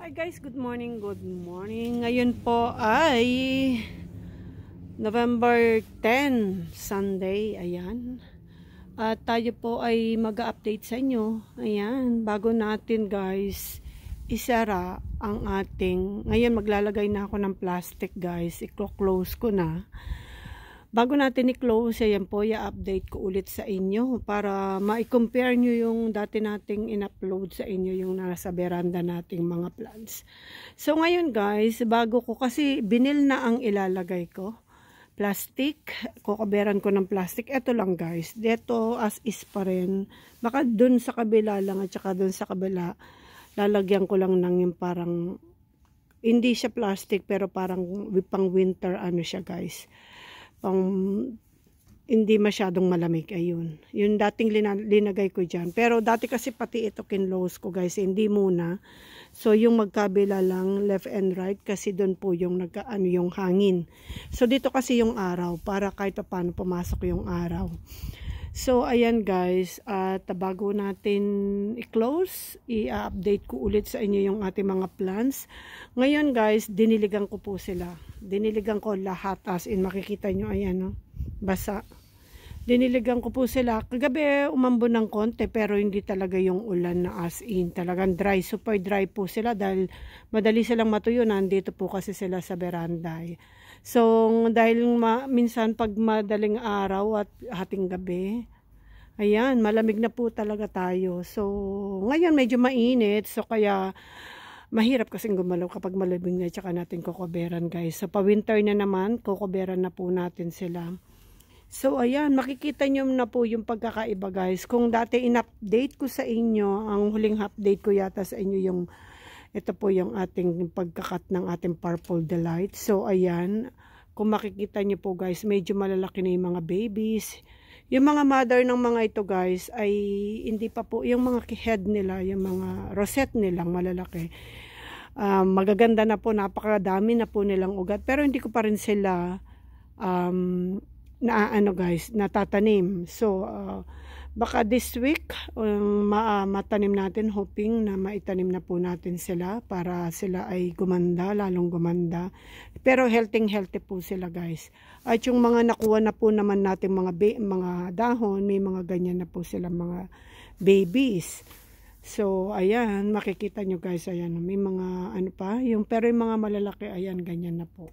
Hi guys, good morning, good morning. Ngayon po ay November 10, Sunday, ayan. At tayo po ay mag-update sa inyo. Ayan, bago natin guys isara ang ating, ngayon maglalagay na ako ng plastic guys, i-close ko na. Bago natin i-close, ayan po, i-update ko ulit sa inyo para ma-compare nyo yung dati nating in-upload sa inyo yung nasa veranda nating mga plants. So ngayon guys, bago ko, kasi binil na ang ilalagay ko. Plastic, kukuberan ko ng plastic. Ito lang guys, dito as is pa rin. Baka dun sa kabila lang at saka dun sa kabila, lalagyan ko lang ng yung parang, hindi siya plastic pero parang pang winter ano siya guys. Pang hindi masyadong malamig, ayun. Yung dating linagay ko dyan. Pero dati kasi pati ito kinlose ko guys, hindi muna. So yung magkabila lang, left and right, kasi doon po yung yung hangin. So dito kasi yung araw, para kahit paano pumasok yung araw. So ayan guys, at bago natin i-close, i-update ko ulit sa inyo yung ating mga plants. Ngayon guys, diniligan ko po sila. Diniligan ko lahat, as in makikita nyo, ayan no, basa. Diniligan ko po sila. Kagabi umambon ng konti pero hindi talaga yung ulan na as in. Talagang dry, super dry po sila dahil madali silang matuyo. Nandito po kasi sila sa veranda. So dahil minsan pag madaling araw at hating gabi, ayan, malamig na po talaga tayo. So ngayon medyo mainit, so kaya mahirap kasing gumalaw kapag malamig na, tsaka natin kukuberan guys. So pa-winter na naman, kukuberan na po natin sila. So ayan, makikita nyo na po yung pagkakaiba guys. Kung dati in-update ko sa inyo, ang huling update ko yata sa inyo yung, ito po yung ating pagkakat ng ating Purple Delight. So ayan, kung makikita nyo po guys, medyo malalaki na yung mga babies. Yung mga mother ng mga ito guys ay hindi pa po, yung mga head nila, yung mga rosette nilang malalaki. Magaganda na po, napakadami na po nilang ugat. Pero hindi ko pa rin sila guys, natatanim. So baka this week matanim natin, hoping na maitanim na po natin sila para sila ay gumanda, lalong gumanda. Pero healthy po sila guys. At yung mga nakuha na po naman natin mga dahon, may mga ganyan na po sila mga babies. So ayan, makikita nyo guys, ayan, may mga ano pa, yung pero yung mga malalaki, ayan, ganyan na po.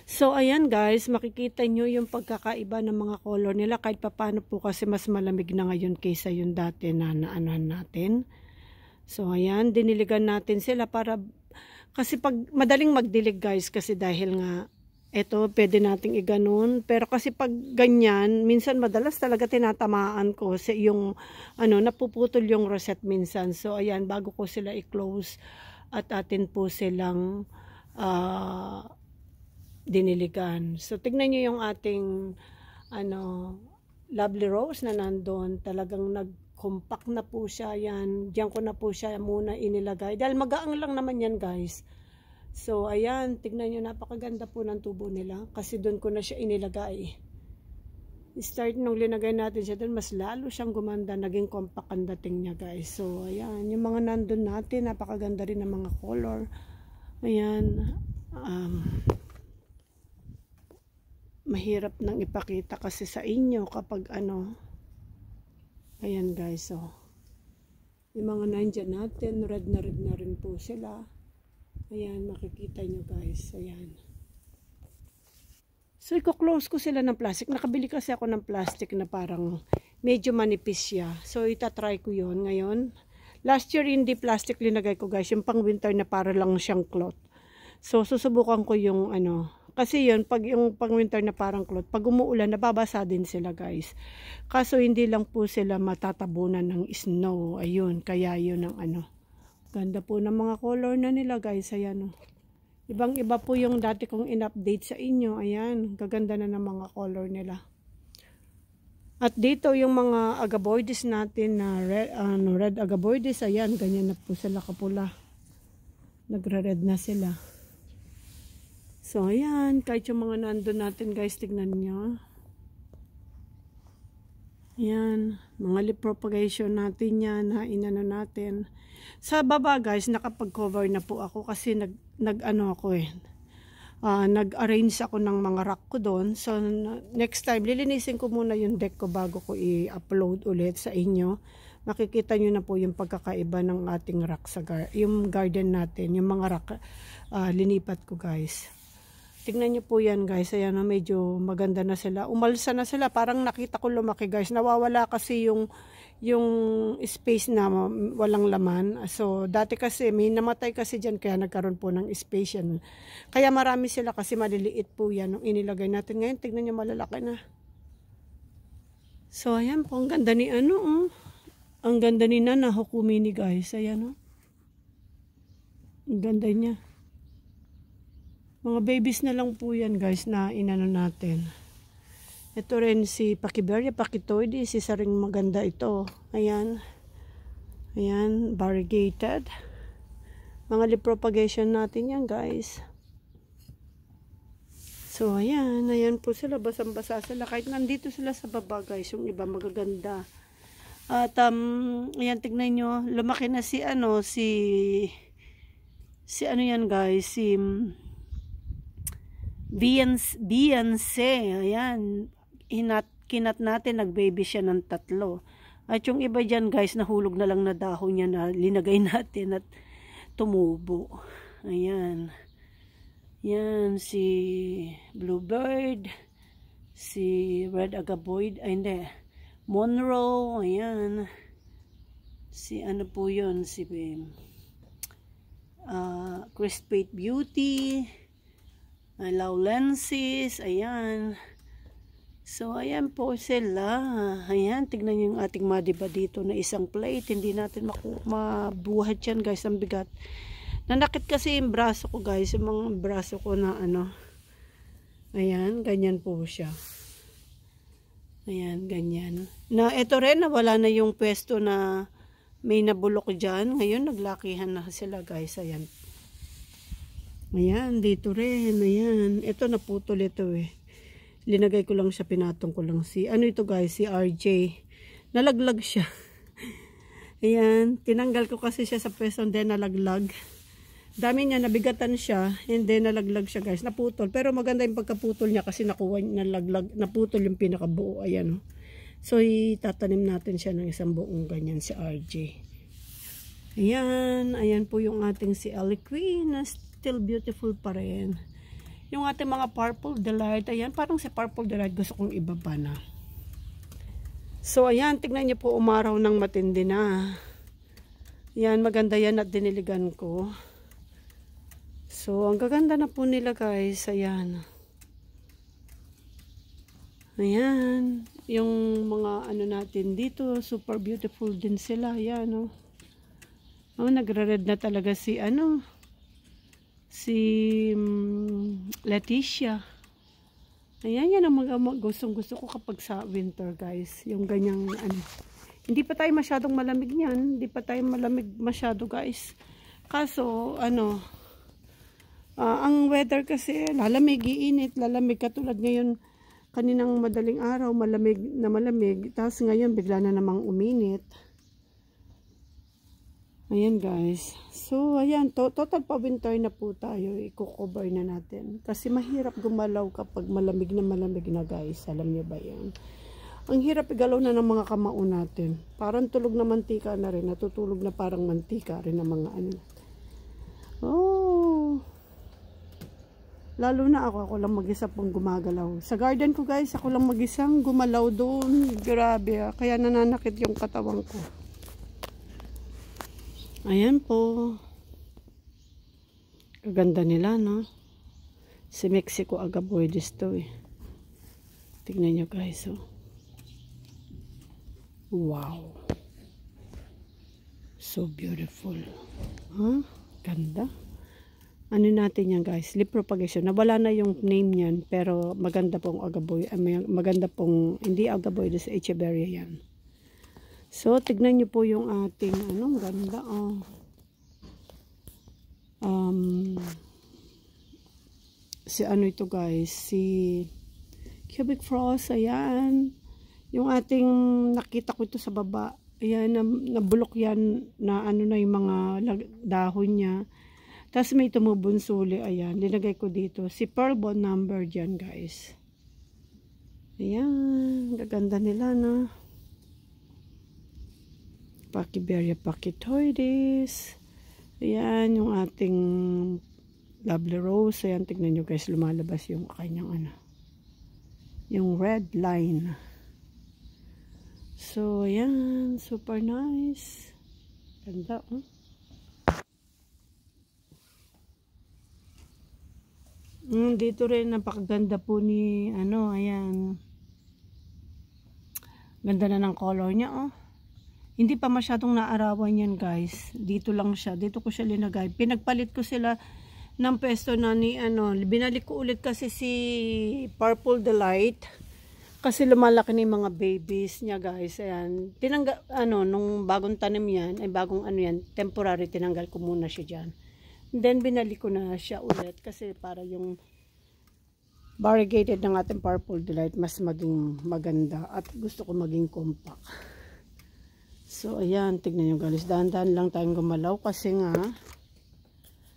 So ayan guys, makikita nyo yung pagkakaiba ng mga color nila kahit papaano po, kasi mas malamig na ngayon kaysa yung dati na naanohan natin. So ayan, diniligan natin sila para, kasi pag madaling magdilig guys, kasi dahil nga eto pwede nating iganon, pero kasi pag ganyan minsan madalas talaga tinatamaan ko sa yung ano, napuputol yung rosette minsan. So ayan, bago ko sila i-close at atin po silang diniligan. So tignan nyo yung ating lovely rose na nandun, talagang nag-compact na po siya. Yan, diyan ko na po siya muna inilagay dahil magaang lang naman yan guys. So ayan, tignan nyo, napakaganda po ng tubo nila kasi doon ko na siya inilagay. Start nung linagay natin siya doon, mas lalo siyang gumanda, naging compact ang dating niya guys. So ayan, yung mga nandun natin, napakaganda rin ng mga color. Ayan, mahirap nang ipakita kasi sa inyo kapag ayan guys, so yung mga nandyan natin, red na rin po sila. Ayan, makikita nyo guys, ayan. So i-close ko sila ng plastic. Nakabili kasi ako ng plastic na parang medyo manipis siya, so itatry ko yon ngayon. Last year hindi plastic linagay ko guys, yung pang winter na para lang siyang cloth. So susubukan ko yung kasi yun, pag yung pang winter na parang cloth, pag umuulan, nababasa din sila guys. Kaso hindi lang po sila matatabunan ng snow. Ayun, kaya yun ang ganda po ng mga color na nila guys. Ayan, ibang iba po yung dati kong in-update sa inyo. Ayan, gaganda na ng mga color nila. At dito yung mga agaboides natin na red agaboides, ayan, ganyan na po sila kapula. Nagre-red na sila. So ayan, kahit yung mga nandun natin guys, tignan nyo. Yan, mga leaf propagation natin yan na inano natin. Sa baba guys, nakapag-cover na po ako kasi nag-arrange ako ng mga rack ko doon. So next time, lilinisin ko muna yung deck ko bago ko i-upload ulit sa inyo. Makikita nyo na po yung pagkakaiba ng ating rack sa yung garden natin, yung mga rack linipat ko guys. Tingnan nyo po yan guys, ayan medyo maganda na sila. Umalsa na sila, parang nakita ko lumaki guys. Nawawala kasi yung space na walang laman. So dati kasi may namatay kasi dyan kaya nagkaroon po ng space yan. Kaya marami sila kasi maliliit po yan nung inilagay natin. Ngayon tingnan nyo malalaki na. So ayan po, ang ganda ni ang ganda ni Nana Hokumini guys, ayan ang ganda niya. Mga babies na lang po yan guys na inano natin. Ito rin si Pachyberia pachytoides, isa ring maganda ito. Ayan. Ayan, variegated. Mga leaf propagation natin yan guys. So ayan, ayan po sila, basang-basa sila. Kahit nandito sila sa baba guys, yung iba magaganda. At ayan, tignan nyo, lumaki na si ano yan guys, si Beyonce, ayan, kinat natin, nag-baby siya ng 3. At yung iba dyan guys, nahulog na lang na dahon niya na linagay natin at tumubo. Ayan. Yan, si Bluebird, si Red Agaboid, ay hindi, Monroe, ayan. Si ano po yun, si Crispate Beauty, Laulensis, ayan. So ayan po sila. Ayan, tignan nyo yung ating madiba dito na isang plate. Hindi natin mabuhat yan guys, ang bigat. Nanakit kasi yung braso ko guys, yung mga braso ko na ayan, ganyan po siya. Ayan, ganyan. Na ito rin, nawala na yung pwesto na may nabulok dyan. Ngayon, naglakihan na sila guys, ayan. Ayan, dito rin, ayan. Ito naputol ito Linagay ko lang siya, pinatong ko lang ano ito guys, si RJ. Nalaglag siya. Ayan, tinanggal ko kasi siya sa pwesto, then nalaglag. Dami niya, nabigatan siya, and then nalaglag siya guys, naputol. Pero maganda yung pagkaputol niya kasi naputol yung pinakabuo, ayan So, itatanim natin siya ng isang buong ganyan si RJ. Ayan, ayan po yung ating si Ellie Queen na still beautiful pa rin. Yung ating mga Purple Delight, ayan, parang si Purple Delight gusto kong ibaba na. So, ayan, tignan niyo po, umaraw ng matindi na. Ayan, maganda yan at diniligan ko. So, ang gaganda na po nila guys, ayan. Ayan, yung mga natin dito, super beautiful din sila, ayan nagre-red na talaga si Leticia. Ayan, yan ang gustong-gusto ko kapag sa winter guys, yung ganyang Hindi pa tayo masyadong malamig niyan, hindi pa tayo malamig masyado guys. Kaso, ang weather kasi lalamig, iinit, lalamig katulad ngayon kaninang madaling araw, malamig na malamig, tapos ngayon bigla na namang uminit. Ayan guys. So ayan, total pa winter na po tayo, i-cover na natin. Kasi mahirap gumalaw kapag malamig na guys, alam niyo ba yan? Ang hirap igalaw na ng mga kamao natin. Parang tulog na mantika na rin, natutulog na parang mantika rin ng mga Lalo na ako lang mag-isa pong gumagalaw. Sa garden ko guys, ako lang mag-isang gumalaw doon. Grabe kaya nananakit yung katawan ko. Ayan po. Kaganda nila, no? Si Mexico Agaboides to Tignan nyo guys, Wow. So beautiful. Ganda. Ano natin yan guys, leaf propagation. Nawala na yung name niyan, pero maganda pong maganda pong, hindi Agaboides, Echeveria yan. So, tignan nyo po yung ating, ganda, si ito guys, si Cubic Frost, ayan. Yung ating nakita ko ito sa baba. Ayan, nabulok yan na ano na yung mga dahon niya. Tapos may tumubong suli. Ayan, linagay ko dito. Si Pearl Bond number dyan, guys. Ayan, gaganda nila, no? Pachyberia pachytoides. Ayan, yung ating lovely rose. Ayan, tignan nyo guys, lumalabas yung kanyang ano. Yung red line. So, ayan, super nice. Ganda, oh. Dito rin, napakaganda po ni, ano, ayan. Ganda na ng color niya, oh. Hindi pa masyadong naarawan yan, guys. Dito lang siya. Dito ko siya linagay. Pinagpalit ko sila ng pwesto na ni, ano, binalik ko ulit kasi si Purple Delight. Kasi lumalaki ni mga babies niya, guys. Ayan. Nung bagong tanim yan, ay bagong ano yan, temporary, tinanggal ko muna siya dyan. Then, binalik ko na siya ulit kasi para yung variegated ng ating Purple Delight mas maging maganda at gusto ko maging compact. So, ayan, tignan nyo guys. Dahan-dahan lang tayong gumalaw kasi nga,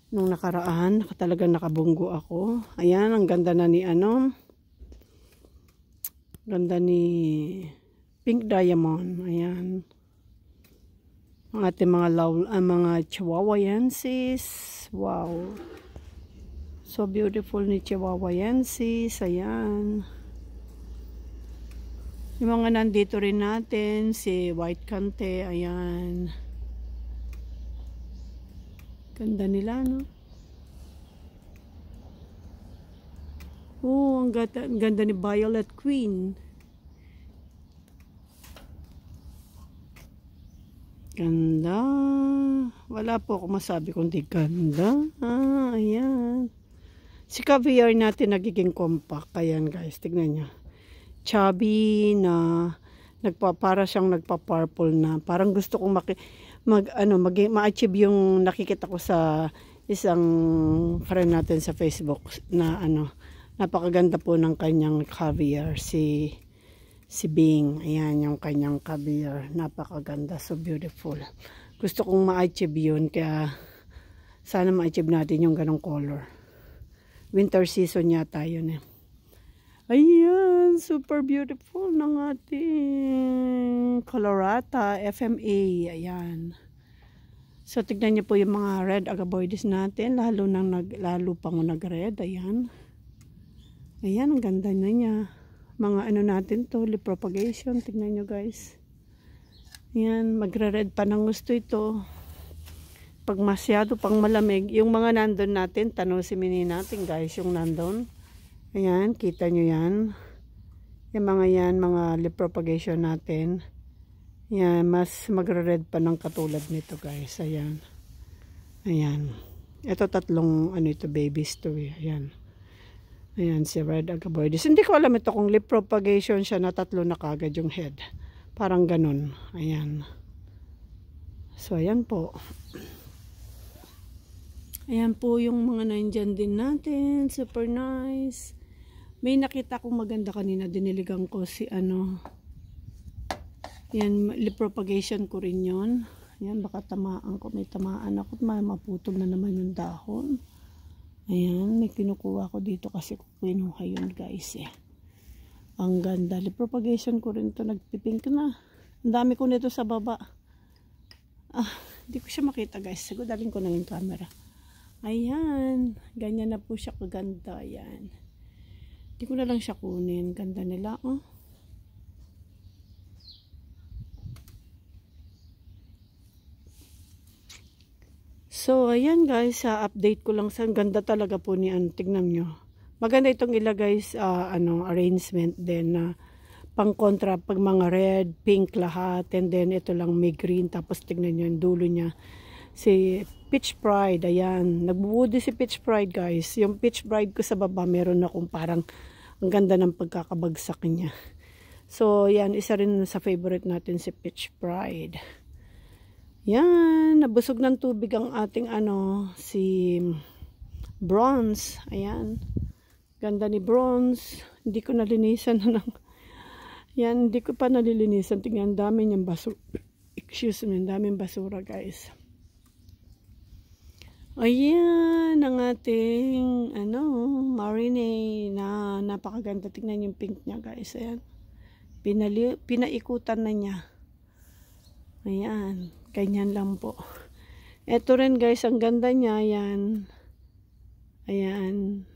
nung nakaraan, talagang nakabunggo ako. Ayan, ang ganda na ni ano, ganda ni Pink Diamond. Ayan. Ang ating mga Chihuahuayensis. Wow. So beautiful ni Chihuahuayensis. Ayan. Yung mga nandito rin natin, si White Cante. Ayan. Ganda nila, no? Oh, ang ganda ni Violet Queen. Ganda. Wala po ako masabi kundi ganda. Ayan. Si caviar natin nagiging compact. Ayan guys, tignan nyo. Chubby na para siyang nagpa-purple na. Parang gusto kong ma-achieve yung nakikita ko sa isang friend natin sa Facebook na ano, napakaganda po ng kanyang caviar, si Bing. Ayan yung kanyang caviar, napakaganda, so beautiful. Gusto kong ma-achieve yun, kaya sana ma-achieve natin yung ganong color. Winter season yata yun eh. Ayan, super beautiful ng ating Colorata FMA. Ayan. So tignan niyo po yung mga red agaboides natin, lalo pang nag-red. Ayan. Ayan, ang ganda na niya. Mga ano natin to, leaf propagation. Tignan nyo guys. Ayan, magre-red pa ng gusto ito. Pag masyado pang malamig, yung mga nandun natin, tanusimin natin guys, yung nandun. Ayan, kita nyo yan. Yung mga yan, mga leaf propagation natin. Ayan, mas magre-red pa ng katulad nito guys. Ayan. Ayan. Ito tatlong, ano ito, babies to eh. Ayan. Ayan, si red agaboides. Hindi ko alam ito kung leaf propagation siya na tatlo na kagad yung head. Parang ganun. Ayan. So, ayan po. Ayan po yung mga nandyan din natin. Super nice. May nakita kong maganda kanina. Diniligan ko si ano. Ayan, leaf propagation ko rin yun. Ayan, baka tamaan ko. May tamaan ako. Maputol na naman yung dahon. Ayan, may kinukuha ko dito kasi kinuha yun guys eh. Ang ganda. Leaf propagation ko rin to. Nagpipink na. Ang dami ko nito sa baba. Hindi ko siya makita guys. Siguro daling ko na yung camera. Ayan. Ganyan na po siya kaganda. Ayan. Hindi ko na lang siya kunin. Ganda nila. Oh. So, ayan guys, update ko lang sa ganda talaga po ni tignan nyo. Maganda itong ilagay sa arrangement din na pang kontra pag mga red, pink lahat, and then ito lang may green, tapos tignan nyo yung dulo niya. Si Peach Pride, ayan, nagbubuti si Peach Pride guys. Yung Peach Pride ko sa baba, meron akong parang ang ganda ng pagkakabagsak niya. So, yan, isa rin sa favorite natin si Peach Pride. Yan, nabusog ng tubig ang ating si Bronze. Ayan. Ganda ni Bronze. Hindi ko nalinisan ng Yan, hindi ko pa nalilinisan. Tingnan, dami niyang basura. Excuse me, daming basura guys. Ayan, ang ating, marinade na napakaganda. Tingnan yung pink niya guys. Ayan. Pinaikutan na niya. Ayan, ganyan lang po. Ito rin guys, ang ganda niya. Ayan. Ayan.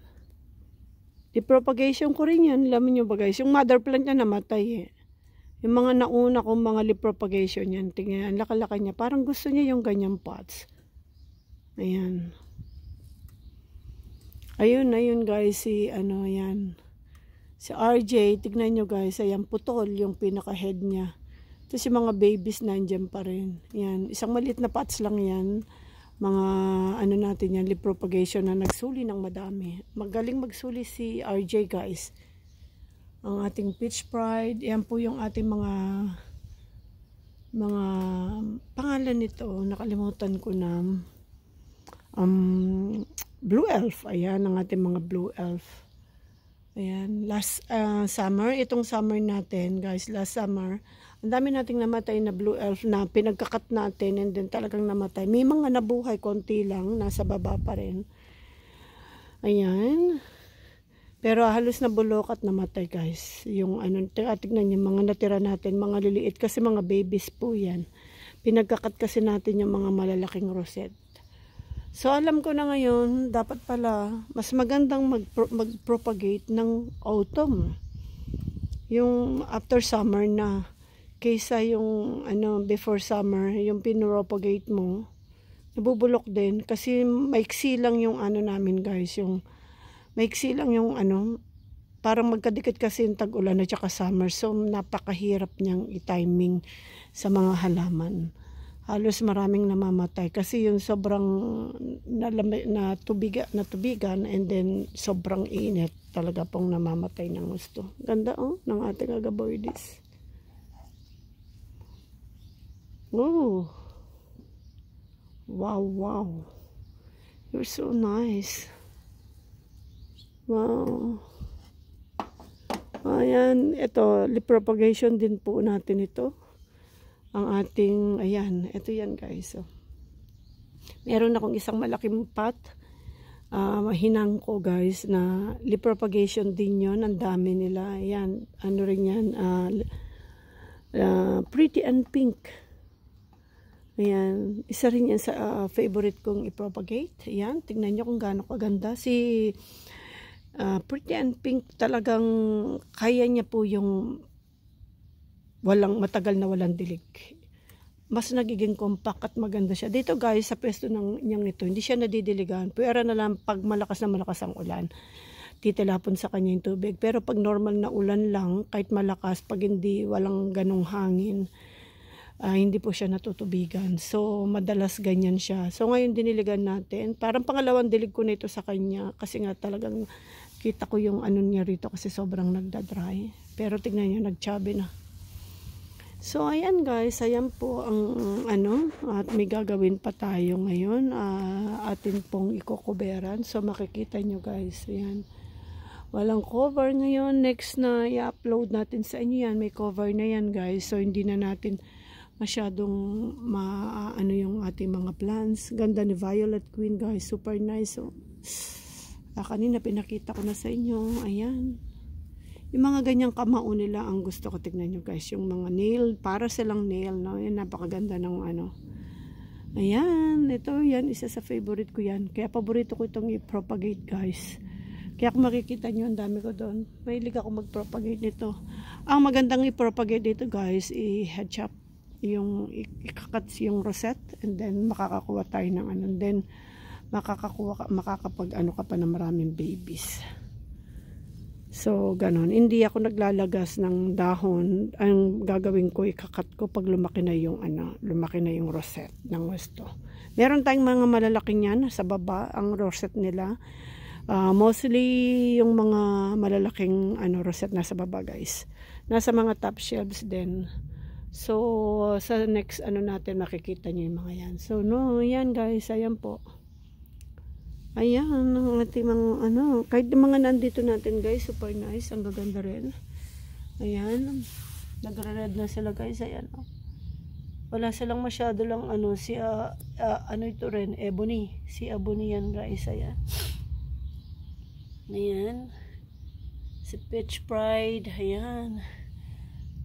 Di-propagation ko rin yan. Alam nyo ba guys, yung mother plant niya namatay eh. Yung mga nauna kong mga lip propagation yan. Tingnan, laka-laka niya. Parang gusto niya yung ganyang pots. Ayan. Ayun guys, yan. Si RJ, tignan nyo guys, ayan, putol yung pinaka-head niya. Tapos yung mga babies nandyan pa rin. Yan, isang maliit na pots lang yan. Mga natin yan, lip propagation na nagsuli ng madami. Magaling magsuli si RJ guys. Ang ating peach pride, yan po yung ating mga pangalan nito, nakalimutan ko na. Blue elf, ayan ang ating mga blue elf. Ayan, last summer, itong summer natin guys, last summer, ang dami nating namatay na blue elf na pinagkakat natin and then talagang namatay. May mga nabuhay, konti lang, nasa baba pa rin. Ayan. Pero halos na bulok at namatay guys. Yung tignan niyo, mga natira natin, mga liliit kasi mga babies po yan. Pinagkakat kasi natin yung mga malalaking rosette. So alam ko na ngayon, dapat pala mas magandang mag-propagate ng autumn. Yung after summer na. Kaysa yung before summer, yung pinropagate mo, nabubulok din. Kasi maiksi lang yung namin guys, yung maiksi lang yung parang magkadikit kasi yung tag-ulan at saka summer. So napakahirap niyang i-timing sa mga halaman. Halos maraming namamatay kasi yung sobrang natubigan and then sobrang init talaga pong namamatay ng gusto. Ganda ng ating agaboides. Oh, wow, you're so nice. Wow. Ayan, ito, lip propagation din po natin ito. Ang ating, ayan, ito yan guys. So, meron akong isang malaking pot. Hinang ko guys na lip propagation din yon. Ang dami nila. Ayan, rin yan. Pretty and pink. Ayan, isa rin yan sa favorite kong i-propagate. Ayan, tingnan nyo kung gaano kaganda. Si Pretty and Pink talagang kaya niya po yung matagal na walang dilig. Mas nagiging compact at maganda siya. Dito guys, sa pwesto niyang ito, hindi siya nadidiligan. Pero na lang pag malakas ang ulan, titilapon sa kanya yung tubig. Pero pag normal na ulan lang, kahit malakas, pag hindi, walang ganong hangin, hindi po siya natutubigan. So, madalas ganyan siya. So, ngayon diniligan natin. Parang pangalawang dilig ko nito sa kanya. Kasi nga talagang kita ko yung niya rito kasi sobrang nagda-dry. Pero tignan nyo, nagchabi na. So, ayan guys. Ayan po ang at may gagawin pa tayo ngayon. Atin pong ikokoberan. So, makikita nyo guys. Ayan. Walang cover ngayon. Next na i-upload natin sa inyo yan. May cover na yan guys. So, hindi na natin masyadong yung ating mga plants. Ganda ni Violet Queen guys, super nice. So, kanina pinakita ko na sa inyo. Ayan, yung mga ganyang kamao nila ang gusto ko. Tignan nyo guys, yung mga nail, para silang nail, no? Yan, napakaganda ng ayan, ito yan, isa sa favorite ko yan, kaya paborito ko itong i-propagate guys. Kaya kung makikita nyo, ang dami ko doon. Mahilig ako mag-propagate nito. Ang magandang i-propagate dito guys, i-head chop yung ikakat yung rosette and then makakakuha tayo ng then makakapag ka pa ng maraming babies. So ganon, hindi ako naglalagas ng dahon. Ang gagawin ko, ikakat ko pag lumaki na yung rosette ng gusto. Meron tayong mga malalaki niyan sa baba, ang rosette nila. Mostly yung mga malalaking rosette nasa baba guys. Nasa mga top shelves din. So, sa next natin makikita nyo yung mga yan. So, yan guys, ayan po. Ayan, ang ating mga kahit yung mga nandito natin guys, super nice, ang gaganda rin. Ayan. Nagre-red na sila guys. Ayan oh. Wala silang masyado lang ano. Si ano ito rin, Ebony. Si Ebony yan guys. Ayan. Ayan. Si Peach Pride. Ayan.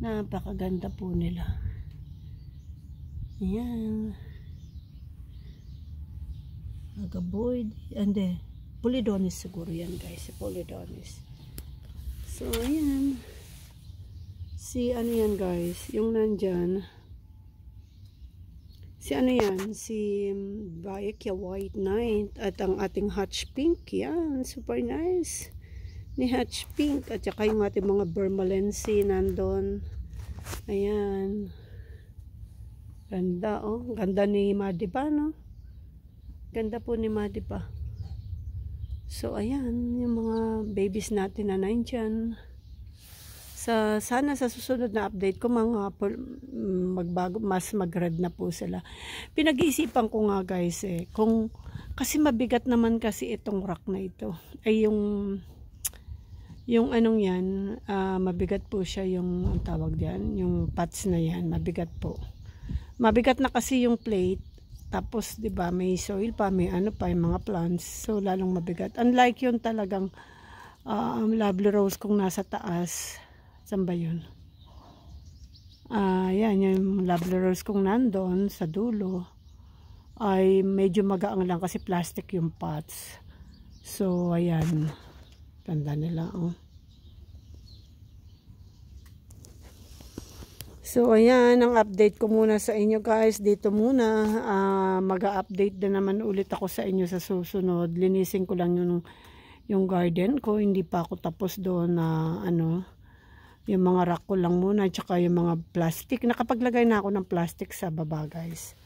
Napakaganda po nila. Ayan. Agaboid. Ande. Polydonis siguro yan guys. Si Polydonis. So ayan. Si ano yan guys. Yung nandyan. Si ano yan, si Baekya White Knight at ang ating Hutch Pink, yan, super nice ni Hutch Pink at saka yung ating mga Bermalensi nandun, ayan, ganda oh, ganda ni Madiba no, ganda po ni Madiba. So ayan, yung mga babies natin na nandyan. Sana sa susunod na update ko magbago, mas mag-red na po sila. Pinag-iisipan ko nga guys kung kasi mabigat naman kasi itong rock na ito. Ay yung anong yan, mabigat po siya yung ang tawag diyan, yung pots na yan, mabigat po. Mabigat na kasi yung plate. Tapos 'di ba, may soil pa, may ano pa, yung mga plants. So lalong mabigat. Unlike yung talagang lovely rose kung nasa taas. Saan ba yun? Yan, yung lovely rose kong nandun sa dulo ay medyo magaang lang kasi plastic yung pots. So, ayan. Tanda nila, oh. So, ayan, ang update ko muna sa inyo guys. Dito muna, mag-update din naman ulit ako sa inyo sa susunod. Linisin ko lang yung garden ko. Hindi pa ako tapos doon na ano, yung mga rack ko lang muna, tsaka yung mga plastic. Nakapaglagay na ako ng plastic sa baba guys.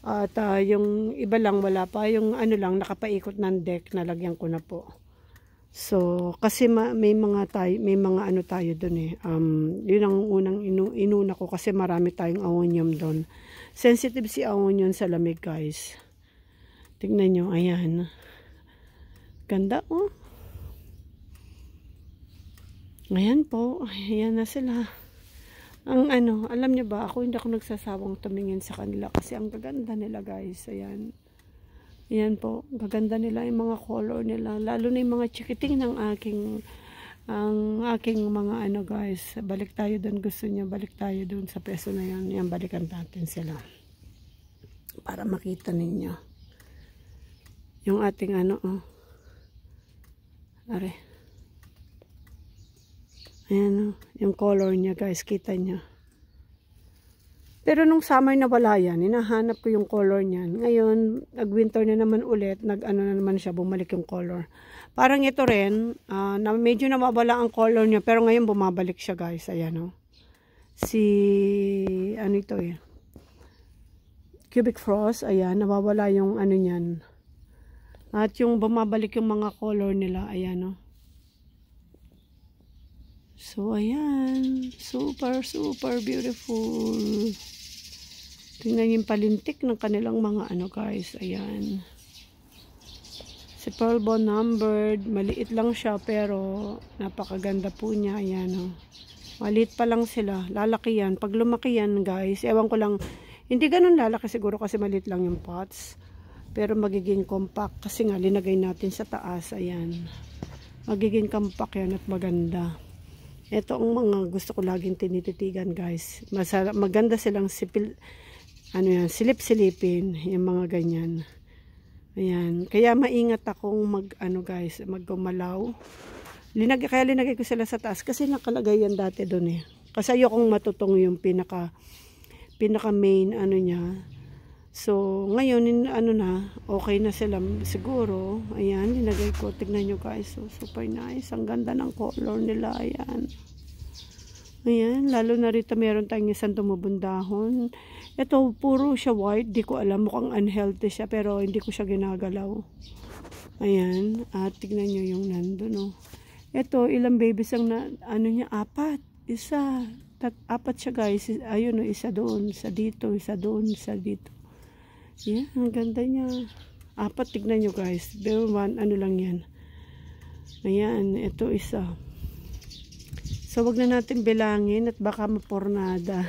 At yung iba lang wala pa, yung ano lang nakapaikot ng deck, nalagyan ko na po. So kasi may mga ano tayo doon yun ang unang inuna ko kasi marami tayong ammonium doon. Sensitive si ammonium sa lamig guys. Tingnan nyo, ayan. Ganda oh. Ayan po, ayan na sila. Ang ano, alam nyo ba, ako hindi ako nagsasawang tumingin sa kanila kasi ang gaganda nila guys. Ayan. Ayan po, gaganda nila yung mga color nila. Lalo na yung mga chikiting ng aking mga ano guys. Balik tayo doon, gusto nyo, balik tayo doon sa peso na yan. Yan, balikan natin sila. Para makita ninyo. Yung ating ano, oh. Are. Ayan, yung color niya guys, kita niya. Pero nung summer na wala yan, hinahanap ko yung color niyan. Ngayon, nag-winter na naman ulit, nag-ano na naman siya, bumalik yung color. Parang ito rin, na medyo nawawala ang color niya, pero ngayon bumabalik siya guys. Ayan o. Ano ito Cubic Frost, ayan, nawawala yung ano niyan. At yung bumabalik yung mga color nila, ayan o. So, ayan. Super, super beautiful. Tingnan yung palintik ng kanilang mga ano guys. Ayan. Si Pearl Bone Numbered. Maliit lang siya pero napakaganda po niya. Ayan o. Maliit pa lang sila. Lalaki yan. Pag lumaki yan guys, ewan ko lang. Hindi ganun lalaki siguro kasi maliit lang yung pots. Pero magiging compact. Kasi nga linagay natin sa taas. Ayan. Magiging compact yan at maganda. Ito ang mga gusto ko laging tinititigan guys. Maganda silang silip-silipin. Yung mga ganyan. Ayan. Kaya maingat akong maggumalaw. Kaya linagay ko sila sa taas. Kasi nakalagay yan dati doon Kasi ayokong matutong yung pinaka main ano niya. So, ngayon, okay na sila siguro. Ayan, linagay ko. Tignan nyo guys. So, super nice. Ang ganda ng color nila. Ayan. Ayan, lalo na rito meron tayong isang tumubundahon. Ito, puro siya white. Di ko alam. Mukhang unhealthy siya. Pero hindi ko siya ginagalaw. Ayan. At tignan nyo yung nandun. Oh. Ito, ilang babies ang niya? 4. Isa. 4 siya guys. Ayun, isa doon. Isa dito. Isa doon. Isa dito. Yan, ang ganda niya. 4, tignan nyo guys. Pero ano lang yan. Ayan, ito isa. So, wag na natin bilangin at baka mapornada.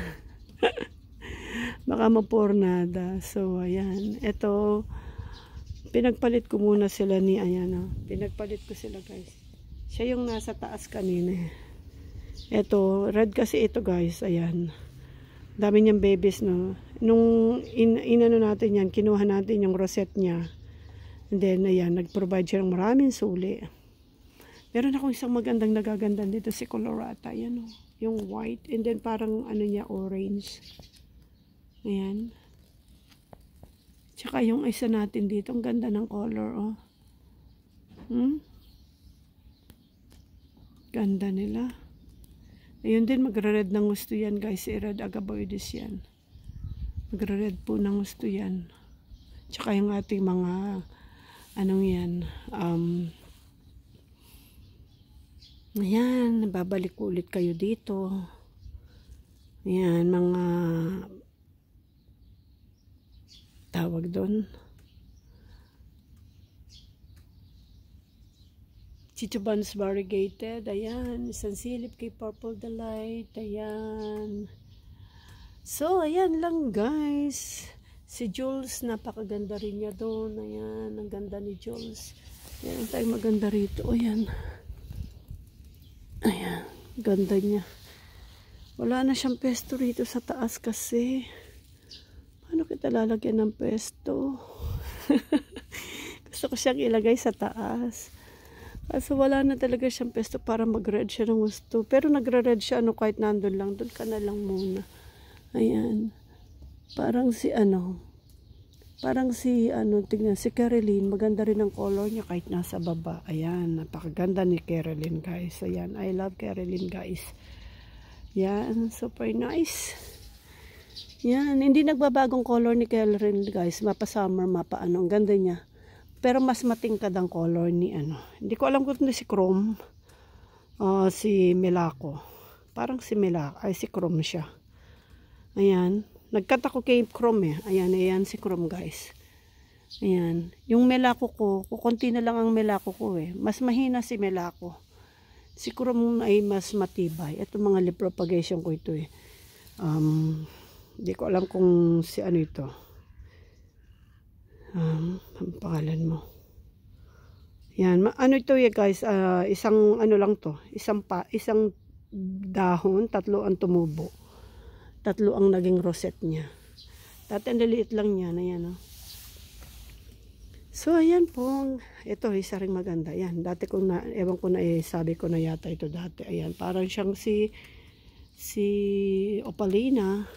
Baka mapornada. So, ayan. Ito, pinagpalit ko muna sila ni, ayan o. Pinagpalit ko sila guys. Siya yung nasa taas kanina. Ito, red kasi ito guys. Ayan. Dami niyang babies no. Nung inano natin yan, kinuha natin yung rosette niya. And then, ayan, nag-provide siya ng maraming suli. Meron akong isang magandang nagaganda dito si Colorata. Ayan o. Yung white. And then parang ano niya, orange. Ayan. Tsaka yung isa natin dito. Ang ganda ng color o. Ganda nila. Ayun din, magre-red ng gusto yan guys. Si Red Agaboides yan. Magre-red po ng gusto yan. Tsaka yung ating mga anong yan. Ayan, babalik ulit kayo dito. Ayan, mga tawag doon. Chichubans variegated. Ayan, isang silip kay Purple Delight. Ayan. So, ayan lang guys. Si Jules, napakaganda rin niya doon. Ayan, ang ganda ni Jules. Ayan, tayo maganda rito. Ayan. Ayan, ganda niya. Wala na siyang pesto rito sa taas kasi. Paano kita lalagyan ng pesto? Gusto ko siyang ilagay sa taas. Kaso wala na talaga siyang pesto para mag-red siya ng gusto. Pero nagre-red siya kahit nandun lang. Doon ka na lang muna. Ayan. Parang si tignan, si Caroline, maganda rin ang color niya kahit nasa baba. Ayan, napakaganda ni Caroline guys. Ayan, I love Caroline guys. Yan, super nice. Yan, hindi nagbabagong color ni Caroline guys. Mapa summer, mapa ang ganda niya. Pero mas matingkad ang color ni Hindi ko alam kung si Chrome. Si Melako. Parang si Melako, si Chrome siya. Ayan. Nagkat ako kay Chrome Ayan si Chrome guys. Ayan. Yung Melako ko, kukunti na lang ang Melako ko Mas mahina si Melako. Si Chrome ay mas matibay. Ito mga lip propagation ko ito Hindi ko alam kung si ito. Ang pangalan mo. Ayan. Ito guys. Isang lang to. Isang dahon. 3 ang tumubo. 3 ang naging rosette niya. Dati ang liliit lang niya. Ayan So, ayan po. Ito, isa ring maganda. Ayan. Dati ewan ko na sabi ko na yata ito dati. Ayan. Parang siyang si Opalina.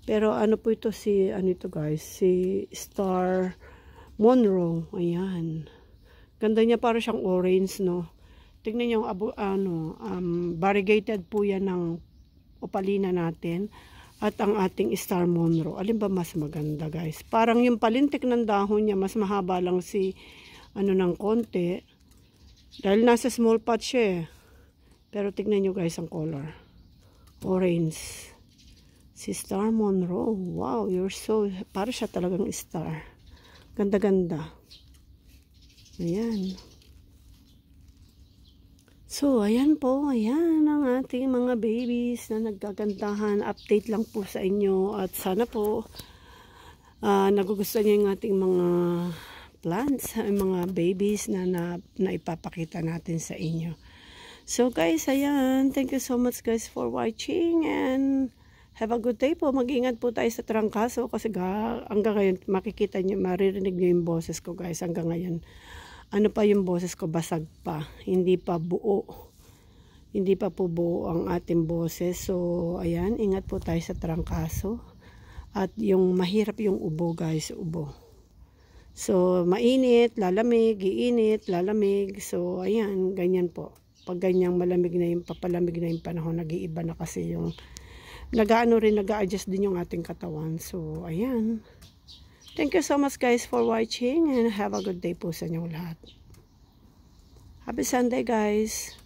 Pero po ito ito guys. Si Star Monroe. Ayan. Ganda niya, parang siyang orange, no? Tignan niyo yung variegated po yan ng Opalina natin. At ang ating Star Monroe. Alin ba mas maganda guys? Parang yung palintik ng dahon niya, mas mahaba lang ng konti. Dahil nasa small pot siya Pero tignan nyo guys ang color. Orange. Si Star Monroe. Wow, para siya talagang star. Ganda-ganda. Ayan. So, ayan po. Ayan ang ating mga babies na nagkagandahan. Update lang po sa inyo. At sana po nagugustuhan niyo yung ating mga plants, mga babies na ipapakita natin sa inyo. So, guys, ayan. Thank you so much guys for watching. And have a good day po. Mag-ingat po tayo sa trangkaso. Kasi hanggang ngayon, makikita niyo, maririnig niyo yung boses ko guys. Hanggang ngayon. Pa yung boses ko, basag pa. Hindi pa buo. Hindi pa po buo ang ating boses. So, ayan, ingat po tayo sa trangkaso. At yung mahirap yung ubo, guys, ubo. So, mainit, lalamig, iinit, lalamig. So, ayan, ganyan po. Pag ganyang malamig na yung, papalamig na yung panahon, nag-iiba na kasi yung, nag-a-adjust din yung ating katawan. So, ayan. Thank you so much guys for watching and have a good day po sa inyong lahat. Happy Sunday guys!